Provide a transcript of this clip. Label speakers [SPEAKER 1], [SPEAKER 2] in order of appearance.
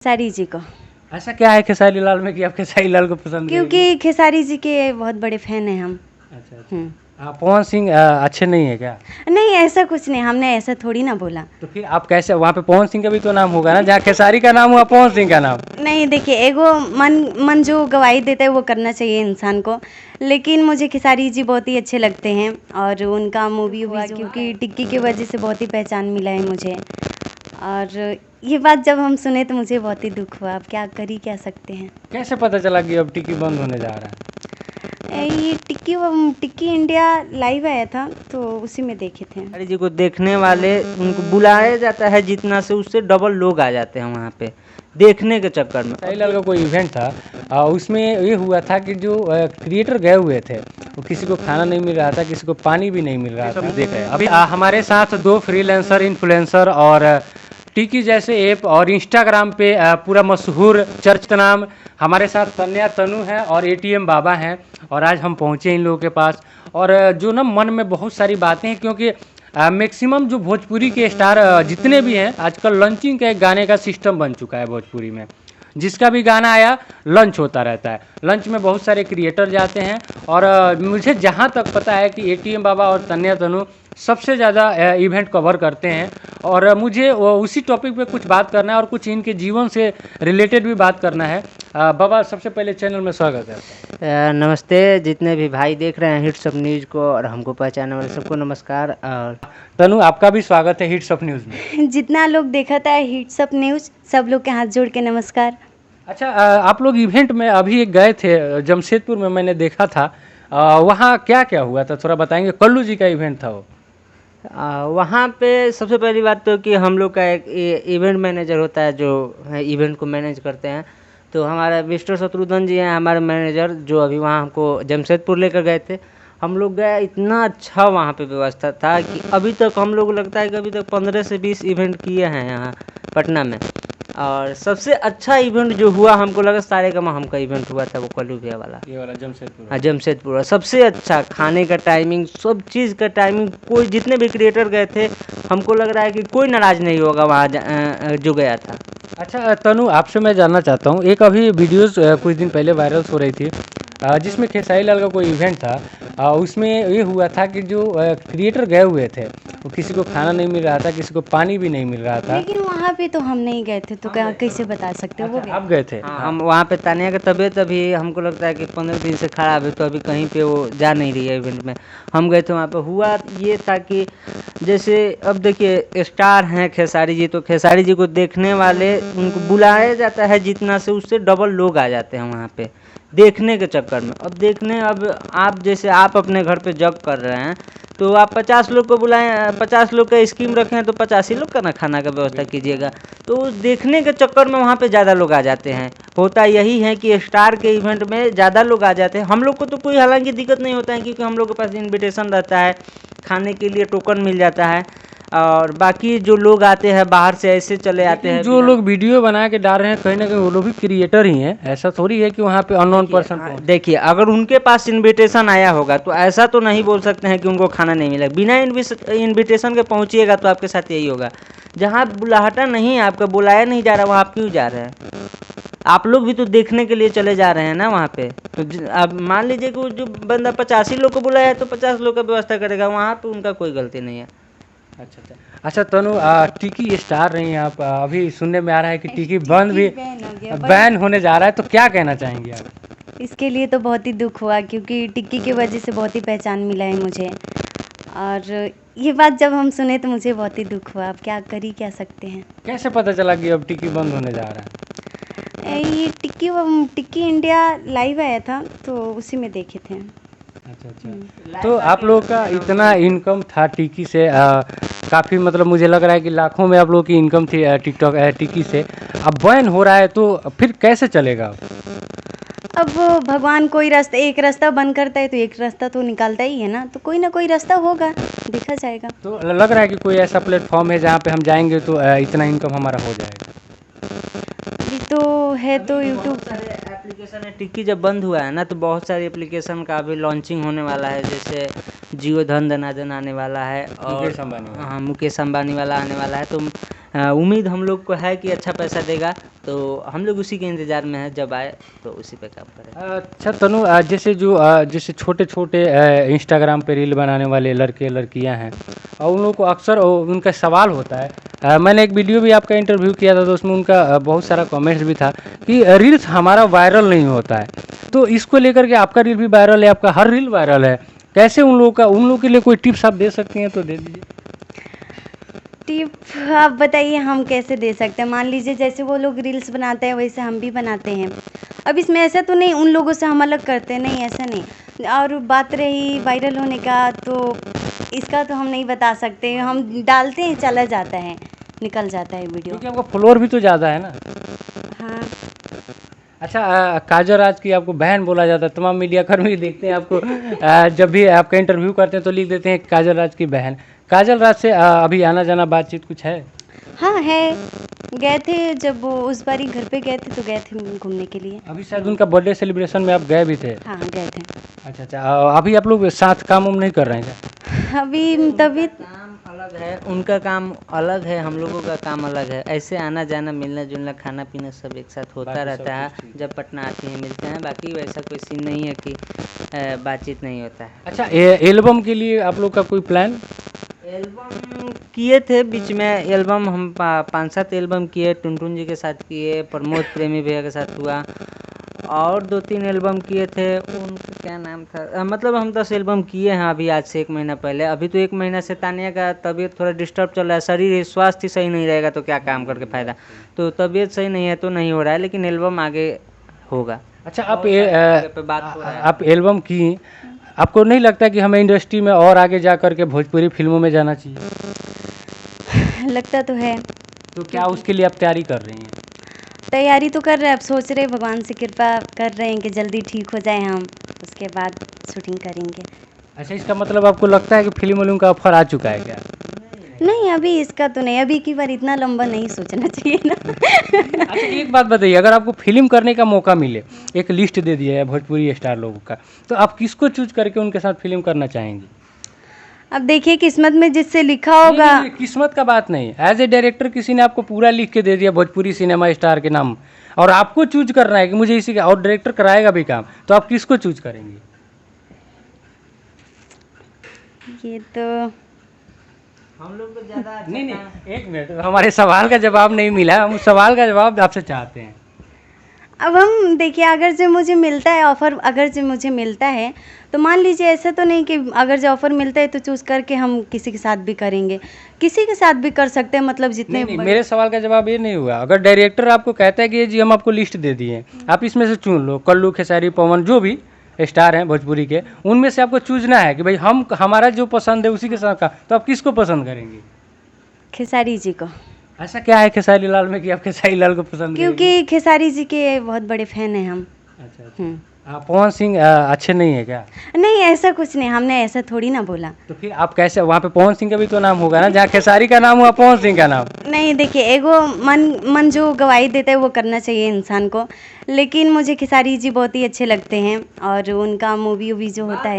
[SPEAKER 1] खेसारी जी को।
[SPEAKER 2] ऐसा क्या है खेसारी लाल में कि आप खेसारी लाल को पसंद
[SPEAKER 1] क्योंकि खेसारी जी के बहुत बड़े फैन हैं हम।
[SPEAKER 2] अच्छा। पवन सिंह अच्छे नहीं है क्या?
[SPEAKER 1] नहीं, ऐसा कुछ नहीं, हमने ऐसा थोड़ी ना बोला।
[SPEAKER 2] तो फिर आप कैसे, वहाँ पे पवन सिंह का भी तो नाम होगा ना, जहाँ खेसारी का नाम हुआ पवन सिंह का नाम।
[SPEAKER 1] नहीं, देखिए, एगो मन जो गवाही देता है वो करना चाहिए इंसान को। लेकिन मुझे खेसारी जी बहुत ही अच्छे लगते हैं और उनका मूवी हुआ क्योंकि टिक्की की वजह से बहुत ही पहचान मिला है मुझे। और ये बात जब हम सुने तो मुझे बहुत ही दुख हुआ। अब क्या सकते हैं।
[SPEAKER 2] कैसे पता चला कि अब टिक्की बंद होने जा रहा है?
[SPEAKER 1] ये टिक्की इंडिया लाइव आया था तो उसी में देखे थे।
[SPEAKER 3] खेसारी जी को देखने वाले, उनको बुलाया जाता है जितना से उससे डबल लोग आ जाते हैं वहाँ पे देखने के चक्कर में।
[SPEAKER 2] खेसारी लाल का कोई इवेंट था, उसमें ये हुआ था कि जो क्रिएटर गए हुए थे वो किसी को खाना नहीं मिल रहा था, किसी को पानी भी नहीं मिल रहा था। देख रहे हैं अभी हमारे साथ दो फ्रीलांसर इन्फ्लुएंसर और टिकी जैसे ऐप और इंस्टाग्राम पे पूरा मशहूर चर्च नाम हमारे साथ तन्या तनु है और एटीएम बाबा हैं। और आज हम पहुँचे इन लोगों के पास और जो ना मन में बहुत सारी बातें हैं, क्योंकि मैक्सिमम जो भोजपुरी के स्टार जितने भी हैं आजकल लंचिंग का एक गाने का सिस्टम बन चुका है भोजपुरी में। जिसका भी गाना आया लंच होता रहता है। लंच में बहुत सारे क्रिएटर जाते हैं और मुझे जहाँ तक पता है कि एटीएम बाबा और तन्या तनु सबसे ज़्यादा इवेंट कवर करते हैं। और मुझे उसी टॉपिक पे कुछ बात करना है और कुछ इनके जीवन से रिलेटेड भी बात करना है। बाबा, सबसे पहले चैनल में स्वागत है।
[SPEAKER 3] नमस्ते जितने भी भाई देख रहे हैं हिट्स ऑफ न्यूज़ को और हमको पहचानने वाले सबको नमस्कार। और
[SPEAKER 2] तनु, आपका भी स्वागत है हिट्स ऑफ न्यूज़ में।
[SPEAKER 1] जितना लोग देखा था हिट्स ऑफ न्यूज़, सब लोग के हाथ जोड़ के नमस्कार।
[SPEAKER 2] अच्छा, आप लोग इवेंट में अभी गए थे जमशेदपुर में, मैंने देखा था। वहाँ क्या क्या हुआ था थोड़ा बताएंगे? कल्लू जी का इवेंट था वो।
[SPEAKER 3] वहाँ पे सबसे पहली बात तो कि हम लोग का एक इवेंट मैनेजर होता है जो इवेंट को मैनेज करते हैं। तो हमारा मिस्टर शत्रुघ्न जी हैं हमारे मैनेजर, जो अभी वहाँ हमको जमशेदपुर लेकर गए थे। हम लोग गए, इतना अच्छा वहाँ पे व्यवस्था था कि अभी तक हम लोग लगता है कि अभी तक 15 से 20 इवेंट किए हैं यहाँ पटना में। और सबसे अच्छा इवेंट जो हुआ हमको लगा सारेगामा हम का इवेंट हुआ था, वो कल्लू भैया वाला,
[SPEAKER 2] ये वाला जमशेदपुर।
[SPEAKER 3] हाँ, जमशेदपुर। सबसे अच्छा खाने का टाइमिंग, सब चीज़ का टाइमिंग, कोई जितने भी क्रिएटर गए थे हमको लग रहा है कि कोई नाराज़ नहीं होगा वहाँ जो गया था।
[SPEAKER 2] अच्छा तनु, आपसे मैं जानना चाहता हूँ, एक अभी वीडियोस कुछ दिन पहले वायरल हो रही थी जिसमें खेसारी लाल का कोई इवेंट था, उसमें ये हुआ था कि जो क्रिएटर गए हुए थे वो किसी को खाना नहीं मिल रहा था, किसी को पानी भी नहीं मिल रहा था।
[SPEAKER 1] लेकिन वहाँ पे तो हम नहीं गए थे तो कैसे बता सकते हो? वो
[SPEAKER 2] अच्छा, आप गए थे?
[SPEAKER 3] हाँ, हम वहाँ पे तानिया की तबीयत अभी हमको लगता है कि 15 दिन से खराब है, तो अभी कहीं पे वो जा नहीं रही है इवेंट में। हम गए थे वहाँ पे। हुआ ये था कि जैसे अब देखिए स्टार हैं खेसारी जी, तो खेसारी जी को देखने वाले, उनको बुलाया जाता है जितना से उससे डबल लोग आ जाते हैं वहाँ पे देखने के चक्कर में। अब आप जैसे आप अपने घर पे जग कर रहे हैं तो आप 50 लोग को बुलाएं, 50 लोग का स्कीम रखें तो 50 ही लोग का ना खाना का व्यवस्था कीजिएगा। तो देखने के चक्कर में वहाँ पे ज़्यादा लोग आ जाते हैं। होता यही है कि स्टार के इवेंट में ज़्यादा लोग आ जाते हैं। हम लोग को तो कोई हालांकि दिक्कत नहीं होता है क्योंकि हम लोग के पास इनविटेशन रहता है, खाने के लिए टोकन मिल जाता है। और बाकी जो लोग आते हैं बाहर से ऐसे चले आते हैं।
[SPEAKER 2] जो लोग वीडियो बना के डाल रहे हैं कहीं ना कहीं वो लोग भी क्रिएटर ही हैं, ऐसा थोड़ी है कि वहाँ पे अननोन पर्सन।
[SPEAKER 3] देखिए अगर उनके पास इनविटेशन आया होगा तो ऐसा तो नहीं बोल सकते हैं कि उनको खाना नहीं मिलेगा। बिना इनविटेशन के पहुँचिएगा तो आपके साथ यही होगा। जहाँ बुलाहटा नहीं है, आपका बुलाया नहीं जा रहा, वहाँ आप क्यों जा रहे हैं? आप लोग भी तो देखने के लिए चले जा रहे हैं ना वहाँ पे। तो अब मान लीजिए कि जो बंदा 85 लोग को बुलाया है तो 50 लोग का व्यवस्था करेगा, वहाँ पे उनका कोई गलती नहीं है।
[SPEAKER 2] अच्छा तनु, टिकी स्टार रही हैं आप, अभी सुनने में आ रहा है कि टिकी बैन होने जा रहा है, तो क्या कहना चाहेंगे आप?
[SPEAKER 1] इसके लिए तो बहुत ही दुख हुआ क्योंकि टिक्की की वजह से बहुत ही पहचान मिला है मुझे। और ये बात जब हम सुने तो मुझे बहुत ही दुख हुआ। अब क्या सकते हैं।
[SPEAKER 2] कैसे पता चला कि अब टिकी बंद होने जा रहा है?
[SPEAKER 1] ये टिक्की इंडिया लाइव आया था तो उसी में देखे थे।
[SPEAKER 2] अच्छा। तो आप लोग का इतना इनकम था टिकी से, काफ़ी मतलब मुझे लग रहा है कि लाखों में आप लोग की इनकम थी टिकटॉक टिकी से। अब बैन हो रहा है तो फिर कैसे चलेगा?
[SPEAKER 1] अब भगवान एक रास्ता बंद करता है तो एक रास्ता तो निकालता ही है ना, तो कोई ना कोई रास्ता होगा, देखा जाएगा।
[SPEAKER 2] तो लग रहा है कि कोई ऐसा प्लेटफॉर्म है जहाँ पे हम जाएंगे तो इतना इनकम हमारा हो जाएगा?
[SPEAKER 1] अभी तो है तो यूट्यूब
[SPEAKER 3] एप्लीकेशन है। टिक्की जब बंद हुआ है ना तो बहुत सारी एप्लीकेशन का अभी लॉन्चिंग होने वाला है, जैसे जियो धन धनाधन आने वाला है और हाँ मुकेश अंबानी वाला आने वाला है। तो उम्मीद हम लोग को है कि अच्छा पैसा देगा, तो हम लोग उसी के इंतज़ार में है, जब आए तो उसी पे काम करें।
[SPEAKER 2] अच्छा तनु, जैसे छोटे छोटे इंस्टाग्राम पे रील बनाने वाले लड़के लड़कियां हैं, और उन लोगों को अक्सर उनका सवाल होता है, मैंने एक वीडियो भी आपका इंटरव्यू किया था तो उसमें उनका बहुत सारा कमेंट्स भी था कि रील्स हमारा वायरल नहीं होता है, तो इसको लेकर के आपका रील भी वायरल है, आपका हर रील वायरल है, कैसे उन लोगों के लिए कोई टिप्स आप दे सकती हैं तो दे दीजिए।
[SPEAKER 1] टिप आप बताइए हम कैसे दे सकते हैं। मान लीजिए जैसे वो लोग रील्स बनाते हैं वैसे हम भी बनाते हैं। अब इसमें ऐसा तो नहीं उन लोगों से हम अलग करते हैं, नहीं ऐसा नहीं। और बात रही वायरल होने का, तो इसका तो हम नहीं बता सकते, हम डालते हैं चला जाता है, निकल जाता है वीडियो।
[SPEAKER 2] क्योंकि आपका फॉलोअर भी तो ज़्यादा है ना।
[SPEAKER 1] हाँ
[SPEAKER 2] अच्छा, काजल राज की आपको बहन बोला जाता है, तमाम मीडिया कर्मी देखते हैं आपको, जब भी आपका इंटरव्यू करते हैं तो लिख देते हैं काजल राज की बहन। काजल राज से अभी आना जाना बातचीत कुछ है?
[SPEAKER 1] हाँ है, गए थे जब वो उस बार ही घर पे गए थे तो गए थे घूमने के लिए।
[SPEAKER 2] अभी शायद उनका बर्थडे सेलिब्रेशन में आप गए भी थे।
[SPEAKER 1] हाँ गए थे।
[SPEAKER 2] अच्छा, अभी आप लोग साथ काम उम नहीं कर रहे हैं क्या?
[SPEAKER 1] अभी तभी
[SPEAKER 3] काम अलग है, उनका काम अलग है, हम लोगों का काम अलग है। ऐसे आना जाना मिलना जुलना खाना पीना सब एक साथ होता
[SPEAKER 2] बाकी
[SPEAKER 3] रहता
[SPEAKER 2] सब
[SPEAKER 3] है,
[SPEAKER 2] कुछ ठीक।
[SPEAKER 3] जब पटना आती हैं मिलते हैं, बाकी वैसा कोई सीन नहीं है कि बातचीत नहीं होता है।
[SPEAKER 2] अच्छा, एल्बम के लिए आप लोग का कोई प्लान?
[SPEAKER 3] एल्बम किए थे बीच में, एल्बम हम 5-7 एल्बम किए, टुनटुन जी के साथ किए, प्रमोद प्रेमी भैया के साथ हुआ, और 2-3 एल्बम किए थे, उनका क्या नाम था, मतलब हम 10 एल्बम किए हैं अभी, आज से 1 महीना पहले। अभी तो 1 महीना से तानिया का तबीयत थोड़ा डिस्टर्ब चल रहा है, शरीर स्वास्थ्य सही नहीं रहेगा तो क्या काम करके फ़ायदा, तो तबीयत सही नहीं है तो नहीं हो रहा है, लेकिन एल्बम आगे होगा।
[SPEAKER 2] अच्छा,
[SPEAKER 3] बहुत सारी जगह पे बात हो रहा है।
[SPEAKER 2] आप एल्बम की, आपको नहीं लगता कि हमें इंडस्ट्री में और आगे जा कर के भोजपुरी फिल्मों में जाना चाहिए?
[SPEAKER 1] लगता तो है।
[SPEAKER 2] तो क्या उसके लिए आप तैयारी कर रही हैं?
[SPEAKER 1] तैयारी तो कर रहे हैं, अब सोच रहे हैं, भगवान से कृपा कर रहे हैं कि जल्दी ठीक हो जाए हम, उसके बाद शूटिंग करेंगे।
[SPEAKER 2] अच्छा, इसका मतलब आपको लगता है कि फिल्म वालों का ऑफर आ चुका है क्या?
[SPEAKER 1] नहीं अभी इसका तो नहीं, अभी की बार इतना लंबा नहीं सोचना चाहिए ना।
[SPEAKER 2] अच्छा, एक बात बताइए, अगर आपको फिल्म करने का मौका मिले, एक लिस्ट दे दिया है भोजपुरी स्टार लोगों का, तो आप किसको चूज करके उनके साथ फिल्म करना चाहेंगी?
[SPEAKER 1] अब देखिए किस्मत में जिससे लिखा होगा।
[SPEAKER 2] नहीं, किस्मत का बात नहीं, एज ए डायरेक्टर किसी ने आपको पूरा लिख के दे दिया भोजपुरी सिनेमा स्टार के नाम, और आपको चूज करना है कि मुझे इसी का, और डायरेक्टर कराएगा भी काम, तो आप किसको चूज करेंगे?
[SPEAKER 1] ये तो
[SPEAKER 3] हम लोग को ज़्यादा
[SPEAKER 2] नहीं, एक मिनट, हमारे सवाल का जवाब नहीं मिला, हम सवाल का जवाब आपसे चाहते हैं।
[SPEAKER 1] अब हम देखिए, अगर जो मुझे मिलता है ऑफ़र, अगर जो मुझे मिलता है तो मान लीजिए, ऐसा तो नहीं कि अगर जो ऑफ़र मिलता है तो चूज़ करके हम किसी के साथ भी करेंगे, किसी के साथ भी कर सकते हैं, मतलब जितने
[SPEAKER 2] नहीं, मेरे सवाल का जवाब ये नहीं हुआ। अगर डायरेक्टर आपको कहता है कि ये जी हम आपको लिस्ट दे दिए, आप इसमें से चुन लो, कल्लू, खेसारी, पवन, जो भी स्टार हैं भोजपुरी के, उनमें से आपको चूजना है कि भाई हम, हमारा जो पसंद है उसी के साथ का, तो आप किसको पसंद करेंगे?
[SPEAKER 1] खेसारी जी को,
[SPEAKER 2] ऐसा क्या है खेसारी लाल में कि आप खेसारी लाल को पसंद करेंगे?
[SPEAKER 1] क्योंकि खेसारी जी के बहुत बड़े फैन हैं हम।
[SPEAKER 2] अच्छा, पवन सिंह अच्छे नहीं है क्या?
[SPEAKER 1] नहीं ऐसा कुछ नहीं, हमने ऐसा थोड़ी ना बोला।
[SPEAKER 2] तो फिर आप कैसे, वहाँ पे पवन सिंह का भी तो नाम होगा ना, जहाँ खेसारी का नाम हुआ पवन सिंह का नाम।
[SPEAKER 1] नहीं देखिए, एगो मन जो गवाही देता है वो करना चाहिए इंसान को, लेकिन मुझे खेसारी जी बहुत ही अच्छे लगते हैं, और उनका मूवी जो होता है